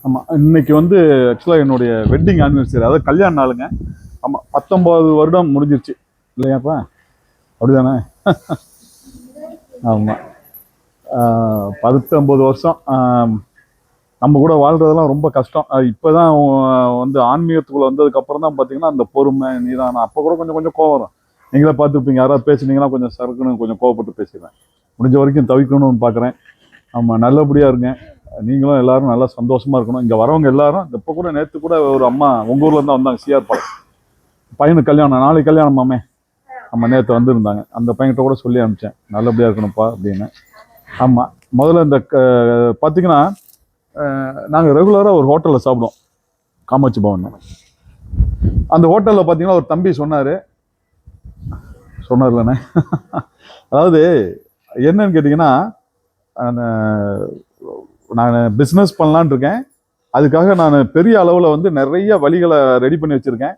ஆமாம், இன்னைக்கு வந்து ஆக்சுவலாக என்னுடைய வெட்டிங் ஆனிவர்சரி, அதாவது கல்யாண நாளுங்க. ஆமாம், 19 வருடம் முடிஞ்சிருச்சு இல்லையாப்பா? அப்படிதானே? ஆமாம், 19 வருஷம். நம்ம கூட வாழ்றதெல்லாம் ரொம்ப கஷ்டம். இப்போதான் வந்து ஆன்மீகத்துக்குள்ள வந்ததுக்கு அப்புறம் தான் பார்த்தீங்கன்னா அந்த பொறுமை நிதானம். அப்போ கூட கொஞ்சம் கொஞ்சம் கோவம் வரும். நீங்களே பார்த்துருப்பீங்க, யாராவது பேசுனீங்கன்னா கொஞ்சம் சறுக்குன்னு கொஞ்சம் கோவப்பட்டு பேசிடுவேன். முடிஞ்ச வரைக்கும் தவிக்கணும்னு பார்க்குறேன். ஆமாம், நல்லபடியாக இருங்க. நீங்களும் எல்லாரும் நல்லா சந்தோஷமா இருக்கணும். இங்கே வரவங்க எல்லாரும், இப்போ கூட நேற்று கூட ஒரு அம்மா உங்கள் ஊர்ல இருந்தால் வந்தாங்க, சிஆர் பாளையம் பையனுக்கு கல்யாணம், நாளைக்கு கல்யாணம் மாமே. நம்ம நேற்று வந்துருந்தாங்க. அந்த பையன்கிட்ட கூட சொல்லி அனுப்பிச்சேன், நல்லபடியாக இருக்கணும்ப்பா அப்படின்னு. ஆமாம், முதல்ல இந்த பார்த்தீங்கன்னா நாங்கள் ரெகுலராக ஒரு ஹோட்டலில் சாப்பிடுவோம், காமாட்சி பவன். அந்த ஹோட்டலில் பார்த்தீங்கன்னா ஒரு தம்பி சொன்னார்லண்ணே. அதாவது என்னன்னு கேட்டிங்கன்னா, நான் பிஸ்னஸ் பண்ணலான் இருக்கேன். அதுக்காக நான் பெரிய அளவில் வந்து நிறைய வழிகளை ரெடி பண்ணி வச்சுருக்கேன்.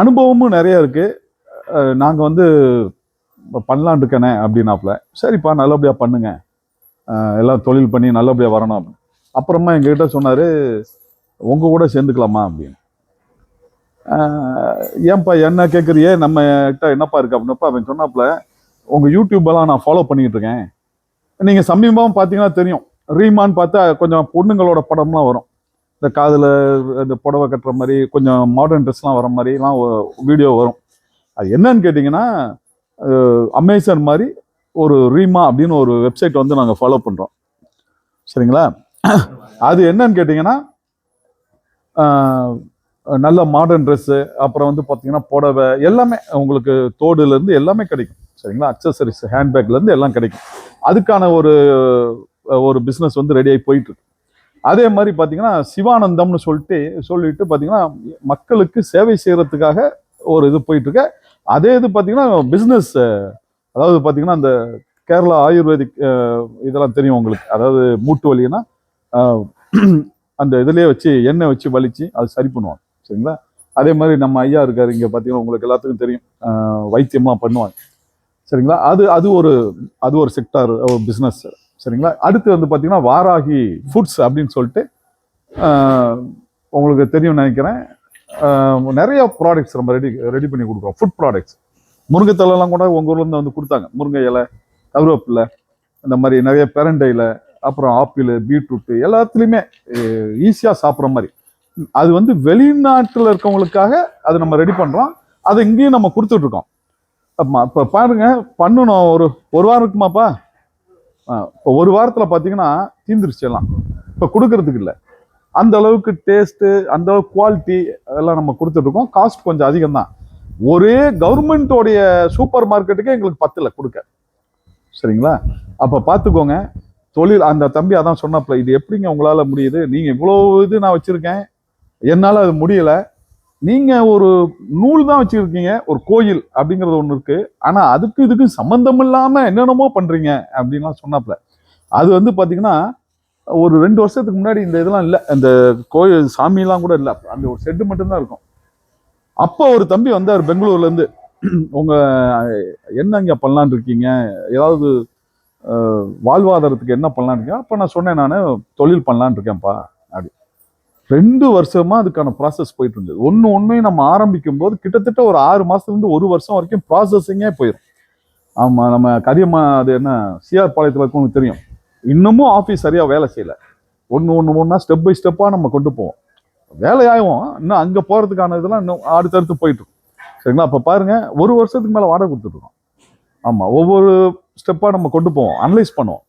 அனுபவமும் நிறைய இருக்குது. நாங்கள் வந்து பண்ணலான் இருக்கேனே அப்படின்னாப்புல. சரிப்பா, நல்லபடியாக பண்ணுங்க, எல்லாம் தொழில் பண்ணி நல்லபடியாக வரணும் அப்படின்னு. அப்புறமா எங்ககிட்ட சொன்னார், உங்கள் கூட சேர்ந்துக்கலாமா அப்படின்னு. ஏன்பா என்ன கேட்குறியே, நம்ம கிட்ட என்னப்பா இருக்கு அப்படின்னப்ப அவன் சொன்னாப்புல, உங்கள் யூடியூப்பெல்லாம் நான் ஃபாலோ பண்ணிக்கிட்டு இருக்கேன். நீங்கள் சமீபமாக பார்த்தீங்கன்னா தெரியும், ரீமான்னு பார்த்தா கொஞ்சம் பொண்ணுங்களோட படம்லாம் வரும். இந்த காதில் இந்த புடவை கட்டுற மாதிரி கொஞ்சம் மாடர்ன் ட்ரெஸ்லாம் வர மாதிரிலாம் வீடியோ வரும். அது என்னன்னு கேட்டிங்கன்னா, அமேசான் மாதிரி ஒரு ரீமா அப்படின்னு ஒரு வெப்சைட் வந்து நாங்கள் ஃபாலோ பண்ணுறோம். சரிங்களா? அது என்னன்னு கேட்டிங்கன்னா, நல்ல மாடர்ன் ட்ரெஸ்ஸு, அப்புறம் வந்து பார்த்தீங்கன்னா புடவை, எல்லாமே உங்களுக்கு தோடுலேருந்து எல்லாமே கிடைக்கும். சரிங்களா? அக்சசரிஸ், ஹேண்ட்பேக்லேருந்து எல்லாம் கிடைக்கும். அதுக்கான ஒரு பிஸ்னஸ் வந்து ரெடியாகி போயிட்டுருக்கு. அதே மாதிரி பார்த்தீங்கன்னா சிவானந்தம்னு சொல்லிட்டு பார்த்தீங்கன்னா மக்களுக்கு சேவை செய்கிறதுக்காக ஒரு இது போயிட்டுருக்கு. அதே இது பார்த்தீங்கன்னா பிஸ்னஸ், அதாவது பார்த்தீங்கன்னா அந்த கேரளா ஆயுர்வேதிக் இதெல்லாம் தெரியும் உங்களுக்கு. அதாவது மூட்டு வலின்னா அந்த இதுலேயே வச்சு எண்ணெய் வச்சு வலிச்சு அது சரி பண்ணுவாங்க. சரிங்களா? அதே மாதிரி நம்ம ஐயா இருக்காரு இங்கே, பார்த்தீங்கன்னா உங்களுக்கு எல்லாத்துக்கும் தெரியும், வைத்தியம்லாம் பண்ணுவாங்க. சரிங்களா? அது ஒரு செக்டார், ஒரு பிஸ்னஸ். சரிங்களா? அடுத்து வந்து பார்த்தீங்கன்னா வாராகி ஃபுட்ஸ் அப்படின்னு சொல்லிட்டு உங்களுக்கு தெரியும் நினைக்கிறேன். நிறைய ப்ராடக்ட்ஸ் நம்ம ரெடி பண்ணி கொடுக்குறோம், ஃபுட் ப்ராடக்ட்ஸ். முருங்கைத்தலைலாம் கூட உங்கள் ஊர்லேருந்து வந்து கொடுத்தாங்க. முருங்கை இலை, கருவேப்பிலை, இந்த மாதிரி நிறைய பெரண்டையில், அப்புறம் ஆப்பிள், பீட்ரூட்டு, எல்லாத்துலேயுமே ஈஸியாக சாப்பிட்ற மாதிரி. அது வந்து வெளிநாட்டில் இருக்கவங்களுக்காக அது நம்ம ரெடி பண்ணுறோம். அதை இங்கேயும் நம்ம கொடுத்துட்ருக்கோம். இப்போ பாருங்க, பண்ணணும் ஒரு வாரம் இருக்குமாப்பா. இப்போ ஒரு வாரத்தில் பார்த்தீங்கன்னா தீந்துருச்சு எல்லாம். இப்போ கொடுக்கறதுக்கு இல்லை, அந்த அளவுக்கு டேஸ்ட்டு, அந்த அளவுக்கு குவாலிட்டி எல்லாம் நம்ம கொடுத்துட்ருக்கோம். காஸ்ட் கொஞ்சம் அதிகம் தான். ஒரே கவர்மெண்ட்டோடைய சூப்பர் மார்க்கெட்டுக்கே எங்களுக்கு 10 கொடுக்க. சரிங்களா? அப்போ பார்த்துக்கோங்க. தொழில் அந்த தம்பி அதான் சொன்னாப்புல, இது எப்படிங்க உங்களால் முடியுது, நீங்கள் இவ்வளோ இது நான் வச்சுருக்கேன், என்னால் அது முடியலை. நீங்கள் ஒரு நூல் தான் வச்சுருக்கீங்க, ஒரு கோயில் அப்படிங்கிறது ஒன்று இருக்குது, ஆனால் இதுக்கும் சம்மந்தம் இல்லாமல் என்னென்னமோ பண்ணுறீங்க அப்படின்லாம் சொன்னாப்புல. அது வந்து பார்த்தீங்கன்னா ஒரு 2 வருஷத்துக்கு முன்னாடி இந்த இதெல்லாம் இல்லை, இந்த கோயில் சாமியெல்லாம் கூட இல்லை, அந்த ஒரு செட்டு மட்டும்தான் இருக்கும். அப்போ ஒரு தம்பி வந்தார் பெங்களூர்லேருந்து, உங்கள் என்ன இங்கே பண்ணலான் இருக்கீங்க, ஏதாவது வாழ்வாதாரத்துக்கு என்ன பண்ணலான் இருக்கீங்க? அப்போ நான் சொன்னேன், நான் தொழில் பண்ணலான் இருக்கேன்ப்பா அப்படி. 2 வருஷமா அதுக்கான ப்ராசஸ் போயிட்டு இருந்தது. ஒன்றையும் நம்ம ஆரம்பிக்கும் போது கிட்டத்தட்ட ஒரு 6 மாசத்துலேருந்து 1 வருஷம் வரைக்கும் ப்ராசஸிங்கே போயிடும். ஆமாம், நம்ம கதியம்மா அது என்ன சிஆர் பாளையத்தில் இருக்கவங்களுக்கு தெரியும், இன்னமும் ஆஃபீஸ் சரியாக வேலை செய்யலை. ஒன்றா ஸ்டெப் பை ஸ்டெப்பாக நம்ம கொண்டு போவோம். வேலையாகும், இன்னும் அங்கே போகிறதுக்கான இதெல்லாம் இன்னும் அடுத்தடுத்து போயிட்டு இருக்கும். சரிங்களா? அப்போ பாருங்க, 1 வருஷத்துக்கு மேலே வாடகை கொடுத்துட்ருக்கோம். ஆமாம், ஒவ்வொரு ஸ்டெப்பாக நம்ம கொண்டு போவோம், அனலைஸ் பண்ணுவோம்.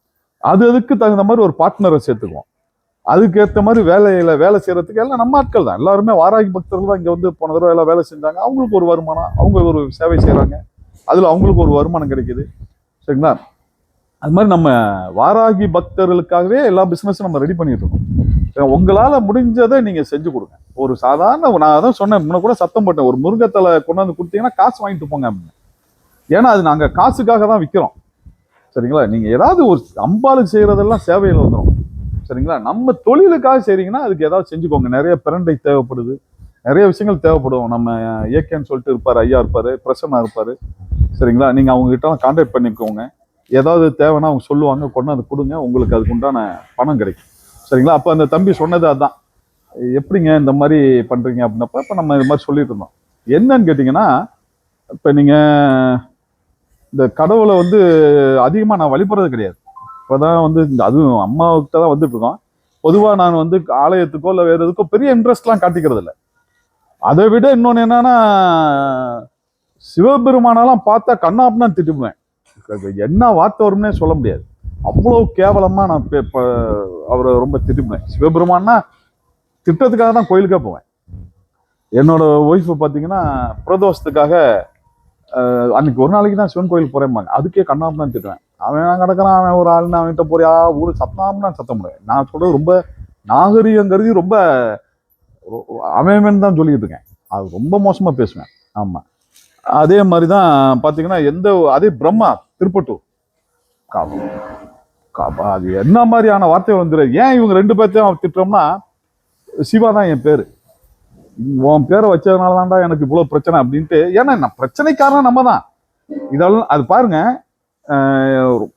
அதுக்கு தகுந்த மாதிரி ஒரு பார்ட்னரை சேர்த்துக்குவோம். அதுக்கேற்ற மாதிரி வேலை செய்யறதுக்கு எல்லாம் நம்ம ஆட்கள் தான். எல்லாருமே வாராகி பக்தர்கள் தான் இங்கே வந்து போன தடவை எல்லாம் வேலை செஞ்சாங்க. அவங்களுக்கு ஒரு வருமானம், அவங்க ஒரு சேவை செய்கிறாங்க, அதில் அவங்களுக்கு ஒரு வருமானம் கிடைக்குது. சரிங்களா? அது மாதிரி நம்ம வாராகி பக்தர்களுக்காகவே எல்லா பிஸ்னஸும் நம்ம ரெடி பண்ணிட்டு இருக்கோம். உங்களால் முடிஞ்சதை நீங்கள் செஞ்சு கொடுங்க. ஒரு சாதாரண, நான் அதான் சொன்னேன் முன்ன கூட சத்தம் போட்டேன், ஒரு முருங்கைத்தலை கொண்டாந்து கொடுத்தீங்கன்னா காசு வாங்கிட்டு போங்க அப்படின்னு. ஏன்னா அது நாங்கள் காசுக்காக தான் விற்கிறோம். சரிங்களா? நீங்கள் ஏதாவது ஒரு அம்பாளுக்கு செய்கிறதெல்லாம் சேவையில் வந்துடும். சரிங்களா? நம்ம தொழிலுக்காக செய்றீங்கன்னா அதுக்கு ஏதாவது செஞ்சுக்கோங்க. நிறைய பிரண்டை தேவைப்படுது, நிறைய விஷயங்கள் தேவைப்படும். நம்ம ஏகேன்னு சொல்லிட்டு இருப்பார், ஐயா இருப்பார், பிரசன்னா இருப்பார். சரிங்களா? நீங்கள் அவங்க கிட்டலாம் கான்டாக்ட் பண்ணிக்கோங்க. ஏதாவது தேவைன்னா அவங்க சொல்லுவாங்க, கொண்டு வந்து கொடுங்க, உங்களுக்கு அதுக்கு உண்டான பணம் கிடைக்கும். சரிங்களா. அப்போ அந்த தம்பி சொன்னது அதான், எப்படிங்க இந்த மாதிரி பண்றீங்க அப்படின்னப்ப இப்போ நம்ம இது மாதிரி சொல்லிட்டு இருந்தோம். என்னன்னு கேட்டிங்கன்னா, இப்போ நீங்க இந்த கடவுளை வந்து அதிகமாக நான் வழிபடுறது கிடையாது. இப்போதான் வந்து அதுவும் அம்மாவுக்கு தான் வந்துட்டு இருக்கோம். பொதுவாக நான் வந்து ஆலயத்துக்கோ இல்லை வேறு எதுக்கோ பெரிய இன்ட்ரெஸ்ட்லாம் காட்டிக்கிறது இல்லை. அதை விட இன்னொன்று என்னன்னா, சிவபெருமானெல்லாம் பார்த்தா கண்ணாப்புனா திட்டுவேன். என்ன வார்த்தை வரும்னே சொல்ல முடியாது. அவ்வளோ கேவலமா நான் அவரை ரொம்ப திட்டுவேன். சிவபெருமான்னா திட்டத்துக்காக தான் கோயிலுக்கே போவேன். என்னோட ஒய்ஃப் பார்த்தீங்கன்னா பிரதோஷத்துக்காக அன்னைக்கு ஒரு நாளைக்கு தான் சிவன் கோயிலுக்கு போறேன்பாங்க. அதுக்கே கண்ணாப்புனா திட்டுவேன். அவன் கிடக்கிறான், அவன் ஒரு ஆளுன்னு அவன்கிட்ட போறியா ஊரு சத்தம்னா சத்தம் முடியாது. நான் சொல்றது ரொம்ப நாகரீகம் கருதி ரொம்ப அவன் தான் சொல்லிக்கிட்டு இருக்கேன். அது ரொம்ப மோசமா பேசுவேன். ஆமா, அதே மாதிரி தான் பார்த்தீங்கன்னா அதே பிரம்மா திருப்பட்டூர் அது என்ன மாதிரியான வார்த்தை வந்துடும். ஏன் இவங்க ரெண்டு பேர்த்தையும் திட்டோம்னா, சிவா தான் என் பேரு, உன் பேரை வச்சதுனால தான்டா எனக்கு இவ்வளவு பிரச்சனை அப்படின்ட்டு. ஏன்னா பிரச்சனைக்காரன் நம்ம தான். இதெல்லாம் அது பாருங்க,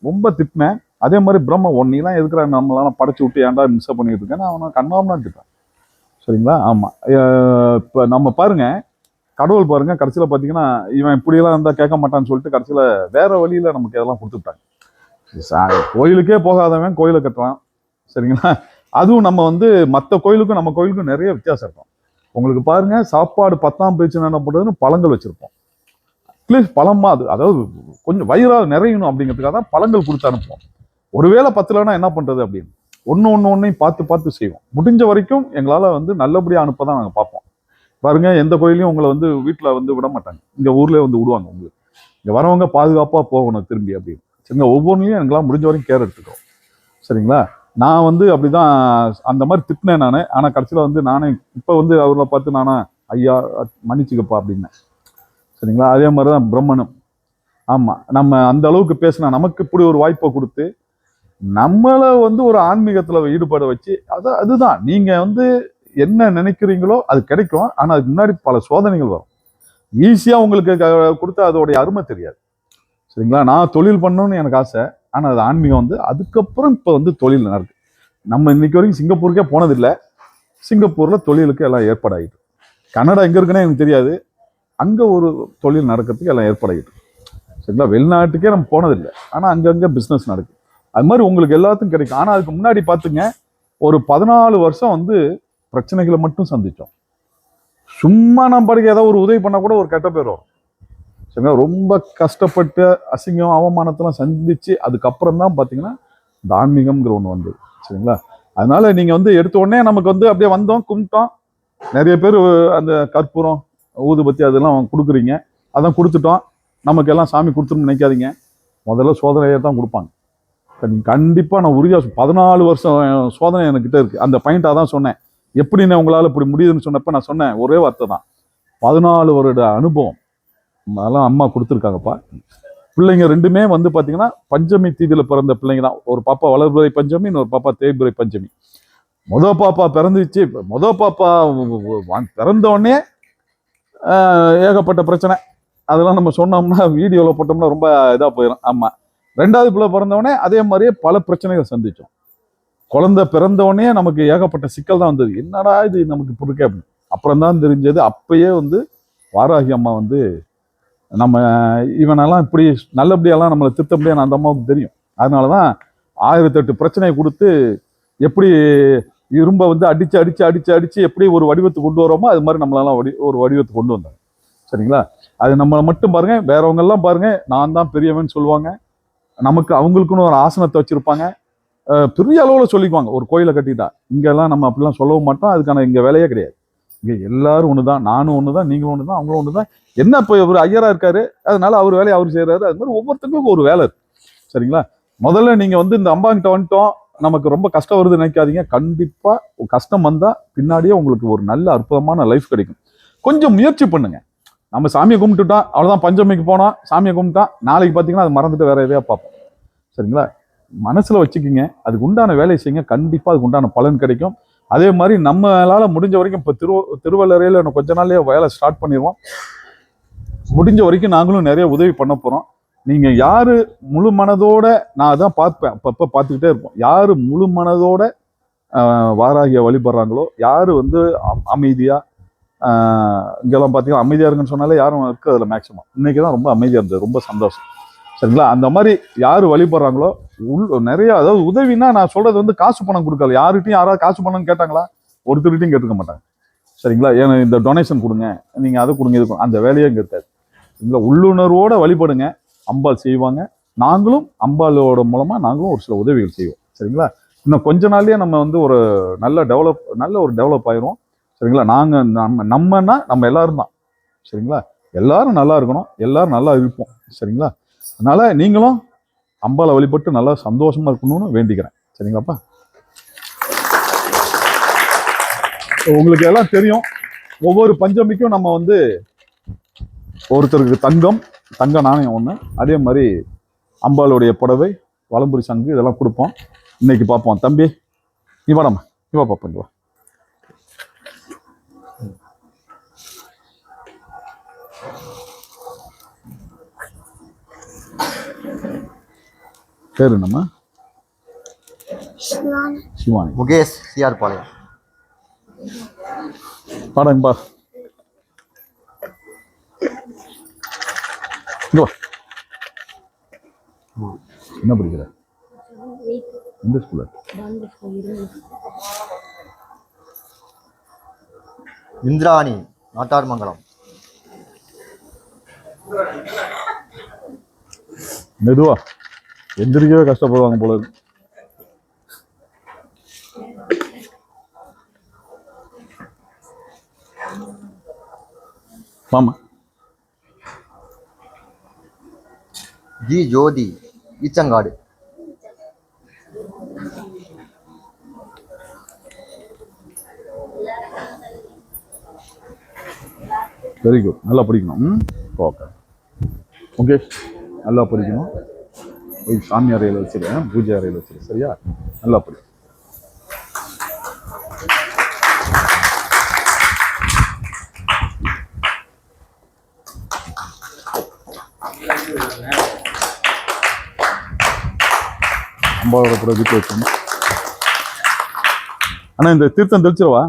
ரொம்ப திட்டினேன். அதே மாதிரி பிரம்ம ஒன்னிலாம் எதுக்குற நம்மளால படைச்சு விட்டு ஏன்டா மிஸ் பண்ணிட்டு இருக்கேன், அவனை கண்ணாமனா திட்டேன். சரிங்களா. ஆமா, இப்ப நம்ம பாருங்க, கடவுள் பாருங்க, கடைசியில பாத்தீங்கன்னா இவன் இப்படியெல்லாம் இருந்தா கேட்க மாட்டான்னு சொல்லிட்டு கடைசியில வேற வழியில நமக்கு இதெல்லாம் கொடுத்துட்டாங்க. கோயிலுக்கே போகாதவன் கோயிலை கட்டுறான். சரிங்களா. அதுவும் நம்ம வந்து மற்ற கோயிலுக்கும் நம்ம கோயிலுக்கும் நிறைய வித்தியாசம் இருக்கும். உங்களுக்கு பாருங்க, சாப்பாடு 10ஆம் பேச்சு என்ன பண்றதுன்னு பழங்கள் வச்சிருப்போம். அட்லீஸ்ட் பழமா அது, அதாவது கொஞ்சம் வயிறாக நிறையணும் அப்படிங்கிறதுக்காக தான் பழங்கள் கொடுத்து அனுப்புவோம். ஒருவேளை பத்தலைன்னா என்ன பண்றது அப்படின்னு ஒன்னையும் பார்த்து செய்வோம். முடிஞ்ச வரைக்கும் எங்களால வந்து நல்லபடியா அனுப்பதான் நாங்கள் பார்ப்போம். பாருங்க, எந்த கோயிலையும் உங்களை வந்து வீட்டில் வந்து விட மாட்டாங்க. இங்க ஊர்லேயே வந்து விடுவாங்க. உங்களுக்கு இங்க வரவங்க பாதுகாப்பா போகணும் திரும்பி அப்படின்னு. சரிங்களா. ஒவ்வொன்றையும் எங்களால் முடிஞ்ச வரைக்கும் கேர் எடுத்துக்கிறோம். சரிங்களா. நான் வந்து அப்படிதான் அந்த மாதிரி திட்டினேன் நான். ஆனால் கடைசியில் வந்து நானே இப்போ வந்து அவரை பார்த்து நானா ஐயா மன்னிச்சுக்கப்பா அப்படின்னேன். சரிங்களா. அதே மாதிரி தான் பிரம்மனும். ஆமாம், நம்ம அந்த அளவுக்கு பேசினா நமக்கு இப்படி ஒரு வாய்ப்பை கொடுத்து நம்மளை வந்து ஒரு ஆன்மீகத்தில் ஈடுபட வச்சு அதுதான் நீங்கள் வந்து என்ன நினைக்கிறீங்களோ அது கிடைக்கும். ஆனால் அதுக்கு முன்னாடி பல சோதனைகள் வரும். ஈஸியாக உங்களுக்கு கொடுத்தா அதோடைய அருமை தெரியாது. சரிங்களா. நான் தொழில் பண்ணணும்னு எனக்கு ஆசை. ஆனால் அது ஆன்மீகம் வந்து அதுக்கப்புறம் இப்போ வந்து தொழில் நடக்குது. நம்ம இன்னைக்கு வரைக்கும் சிங்கப்பூருக்கே போனதில்லை. சிங்கப்பூரில் தொழிலுக்கு எல்லாம் ஏற்பாடாகிட்டு, கனடா எங்கே இருக்குன்னே எனக்கு தெரியாது, அங்கே ஒரு தொழில் நடக்கிறதுக்கு எல்லாம் ஏற்பாடாகிட்டு. சரிங்களா. வெளிநாட்டுக்கே நம்ம போனதில்லை, ஆனால் அங்கங்கே பிஸ்னஸ் நடக்குது. அது மாதிரி உங்களுக்கு எல்லாத்துக்கும் கிடைக்கும். ஆனால் அதுக்கு முன்னாடி பார்த்துங்க, ஒரு 14 வருஷம் வந்து பிரச்சனைகளை மட்டும் சந்தித்தோம். சும்மா நம்ம படிக்க ஏதாவது ஒரு உதவி பண்ணால் கூட ஒரு கெட்ட பேர் வரும். சரிங்களா. ரொம்ப கஷ்டப்பட்டு அசிங்கம் அவமானத்தெல்லாம் சந்திச்சு அதுக்கப்புறம் தான் பார்த்தீங்கன்னா இந்த ஆன்மீகம்ங்கிற ஒன்று வந்தது. சரிங்களா. அதனால நீங்கள் வந்து எடுத்த உடனே நமக்கு வந்து அப்படியே வந்தோம், கும்பிட்டோம். நிறைய பேர் அந்த கற்பூரம் ஊதுபத்தி அதெல்லாம் கொடுக்குறீங்க. அதான் கொடுத்துட்டோம், நமக்கு எல்லாம் சாமி கொடுத்துருன்னு நினைக்காதீங்க. முதல்ல சோதனையை தான் கொடுப்பாங்க. கண்டிப்பாக நான் உறுதியாக 14 வருஷம் சோதனை என்கிட்ட இருக்குது. அந்த பாயிண்டாக தான் சொன்னேன். எப்படின்னு உங்களால் இப்படி முடியுதுன்னு சொன்னப்போ நான் சொன்னேன் ஒரே வார்த்தை தான், 14 வருட அனுபவம் அதெல்லாம் அம்மா கொடுத்துருக்காங்கப்பா. பிள்ளைங்க ரெண்டுமே வந்து பார்த்தீங்கன்னா பஞ்சமி தீதியில் பிறந்த பிள்ளைங்க தான். ஒரு பாப்பா வளர்பிறை பஞ்சமி, இன்னொரு பாப்பா தேய்பிறை பஞ்சமி. பாப்பா பிறந்துச்சு. பாப்பா பிறந்தோடனே ஏகப்பட்ட பிரச்சனை. அதெல்லாம் நம்ம சொன்னோம்னா வீடியோவில் போட்டோம்னா ரொம்ப இதாக போயிடும். ஆமாம். 2வது பிள்ளை பிறந்தவொடனே அதே மாதிரியே பல பிரச்சனைகள் சந்தித்தோம். குழந்தை பிறந்தவொடனே நமக்கு ஏகப்பட்ட சிக்கல் தான் வந்தது. என்னடா இது நமக்கு இப்படி இருக்கே அப்படின்னு. அப்புறம் தான் தெரிஞ்சது, அப்பயே வந்து வாராகி அம்மா வந்து நம்ம இவனெல்லாம் இப்படி நல்லபடியெல்லாம் நம்மளை திருத்த முடியாது அந்த அம்மாவுக்கு தெரியும். அதனால தான் 1008 பிரச்சனையை கொடுத்து எப்படி இரும்பை வந்து அடிச்சு எப்படி ஒரு வடிவத்தை கொண்டு வரோமோ அது மாதிரி நம்மளெல்லாம் ஒரு வடிவத்தை கொண்டு வந்தாங்க. சரிங்களா. அது நம்மளை மட்டும் பாருங்க, வேறவங்க எல்லாம் பாருங்க நான் தான் பெரியவன் சொல்லுவாங்க. நமக்கு அவங்களுக்குன்னு ஒரு ஆசனத்தை வச்சிருப்பாங்க, பெரிய அளவில் சொல்லிக்குவாங்க. ஒரு கோயிலை கட்டிட்டா இங்கெல்லாம் நம்ம அப்படிலாம் சொல்லவும் மாட்டோம். அதுக்கான இங்கே வேலையே கிடையாது. இங்கே எல்லாரும் ஒன்று தான், நானும் ஒன்று தான், நீங்களும் ஒன்று தான், அவங்களும் ஒன்று தான். என்ன இப்போ இவர் ஐயராக இருக்காரு, அதனால அவர் வேலையை அவர் செய்கிறாரு. அது மாதிரி ஒவ்வொருத்தருக்கும் ஒரு வேலை இருக்கு. சரிங்களா. முதல்ல நீங்கள் வந்து இந்த அம்பாங்கிட்ட வந்துட்டோம், நமக்கு ரொம்ப கஷ்டம் வருது நினைக்காதீங்க. கண்டிப்பாக கஷ்டம் வந்தால் பின்னாடியே உங்களுக்கு ஒரு நல்ல அற்புதமான லைஃப் கிடைக்கும். கொஞ்சம் முயற்சி பண்ணுங்க. நம்ம சாமியை கும்பிட்டுட்டோம், அவ்வளோதான், பஞ்சமிக்கு போனோம், சாமியை கும்பிட்டோம், நாளைக்கு பார்த்தீங்கன்னா அது மறந்துட்டு வேற எதையா பார்ப்போம். சரிங்களா. மனசில் வச்சுக்கிங்க, அதுக்கு உண்டான வேலையை செய்யுங்க, கண்டிப்பாக அதுக்கு உண்டான பலன் கிடைக்கும். அதே மாதிரி நம்மளால முடிஞ்ச வரைக்கும் இப்போ திருவள்ளரையில் இன்னும் கொஞ்ச நாள்லயே வேலை ஸ்டார்ட் பண்ணிடுவோம். முடிஞ்ச வரைக்கும் நாங்களும் நிறைய உதவி பண்ண போகிறோம். நீங்கள் யார் முழு மனதோட, நான் அதான் பார்ப்பேன், அப்பப்போ பார்த்துக்கிட்டே இருப்போம், யார் முழு மனதோட வாராகியை வழிபடுறாங்களோ, யார் வந்து அமைதியாக இங்கெல்லாம் பார்த்தீங்கன்னா அமைதியாக இருக்குன்னு சொன்னாலே யாரும் இருக்கிறதுல மேக்ஸிமம் இன்னைக்கு தான் ரொம்ப அமைதியாக இருந்தது, ரொம்ப சந்தோஷம். சரிங்களா? அந்த மாதிரி யார் வழிபடுறாங்களோ நிறைய, அதாவது உதவினா நான் சொல்றது வந்து காசு பணம் கொடுக்கல. யாருகிட்டையும் யாராவது காசு பணம் கேட்டாங்களா? ஒருத்தருகிட்டையும் கேட்டுக்க மாட்டாங்க. சரிங்களா? ஏன்னா இந்த டொனேஷன் கொடுங்க, நீங்க அதை கொடுங்க, இது அந்த வேலையே இங்கே இருக்காது. சரிங்களா? உள்ளுணர்வோட வழிபடுங்க, அம்பாள் செய்வாங்க. நாங்களும் அம்பாளோட மூலமா நாங்களும் ஒரு சில உதவிகள் செய்வோம். சரிங்களா? இன்னும் கொஞ்ச நாள்லயே நம்ம வந்து ஒரு நல்ல ஒரு டெவலப் ஆயிரும். சரிங்களா? நம்மனா நம்ம எல்லாரும் தான். சரிங்களா? எல்லாரும் நல்லா இருக்கணும், எல்லாரும் நல்லா இருப்போம். சரிங்களா? அதனால நீங்களும் அம்பாளை வழிபட்டு நல்லா சந்தோஷமா இருக்கணும்னு வேண்டிக்கிறேன். சரிங்களாப்பா? உங்களுக்கு எல்லாம் தெரியும், ஒவ்வொரு பஞ்சமிக்கும் நம்ம வந்து ஒருத்தருக்கு தங்க நாணயம் ஒன்று, அதே மாதிரி அம்பாளுடைய புடவை, வலம்புரி சங்கு இதெல்லாம் கொடுப்போம். இன்னைக்கு பார்ப்போம். தம்பி நீ வாடாமா, நீ வா பார்ப்போம், வா. பேரு நம்ம சிவானி. முகேஷ் சிஆர் பாளையம். பாடங்கப்பா. என்ன படிக்கிற? எந்த ஸ்கூல்ல? இந்திராணி, நாட்டார்மங்கலம். மெதுவா, எந்திரிக்கவே கஷ்டப்படுவாங்க போல இருக்கு. மாமா ஜி ஜோதி, ஈச்சங்காடு. வெரி குட், நல்லா படிக்கணும். ஓகே ஓகே, நல்லா படிக்கணும். சாமி அறையில் வச்சிருக்கேன், பூஜை அறையில் வச்சிருக்கேன். சரியா? நல்லா படி. அம்பாவோட கூட வீட்டு வச்சோம். ஆனா இந்த தீர்த்தம் தெளிச்சிருவா.